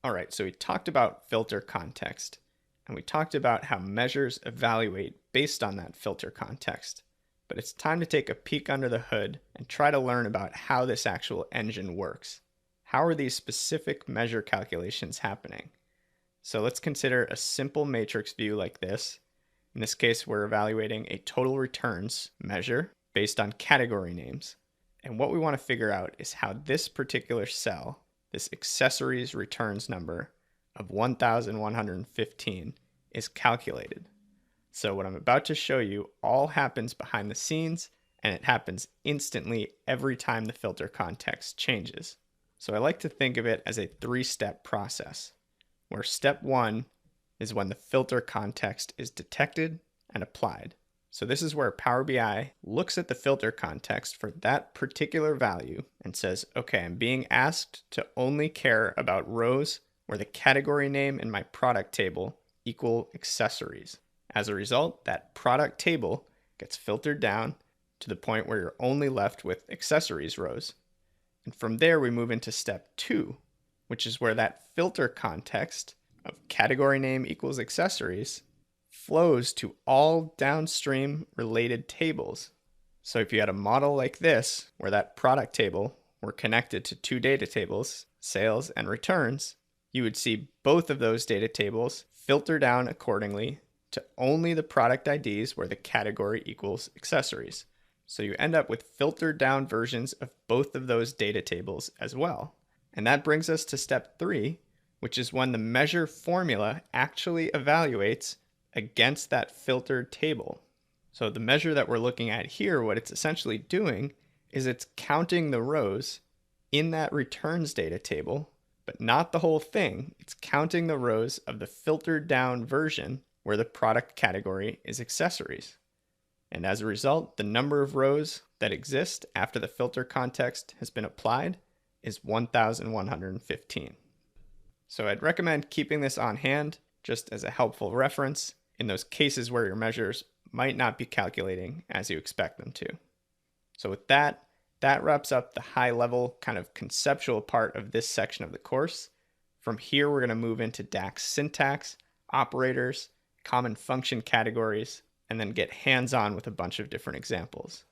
All right, so we talked about filter context, and we talked about how measures evaluate based on that filter context. But it's time to take a peek under the hood and try to learn about how this actual engine works. How are these specific measure calculations happening? So let's consider a simple matrix view like this. In this case, we're evaluating a total returns measure based on category names. And what we want to figure out is how this particular cell, this accessories returns number of 1,115, is calculated. So what I'm about to show you all happens behind the scenes, and it happens instantly every time the filter context changes. So I like to think of it as a three-step process, where step one is when the filter context is detected and applied. So this is where Power BI looks at the filter context for that particular value and says, okay, I'm being asked to only care about rows where the category name in my product table equal accessories. As a result, that product table gets filtered down to the point where you're only left with accessories rows. And from there, we move into step two, which is where that filter context of category name equals accessories flows to all downstream related tables. So if you had a model like this, where that product table were connected to two data tables, sales and returns, you would see both of those data tables filter down accordingly to only the product IDs where the category equals accessories. So you end up with filtered down versions of both of those data tables as well. And that brings us to step three, which is when the measure formula actually evaluates against that filtered table. So the measure that we're looking at here, what it's essentially doing is it's counting the rows in that returns data table, but not the whole thing. It's counting the rows of the filtered down version where the product category is accessories. And as a result, the number of rows that exist after the filter context has been applied is 1,115. So I'd recommend keeping this on hand just as a helpful reference in those cases where your measures might not be calculating as you expect them to. So with that wraps up the high level kind of conceptual part of this section of the course. From here, we're going to move into DAX syntax, operators, common function categories, and then get hands-on with a bunch of different examples.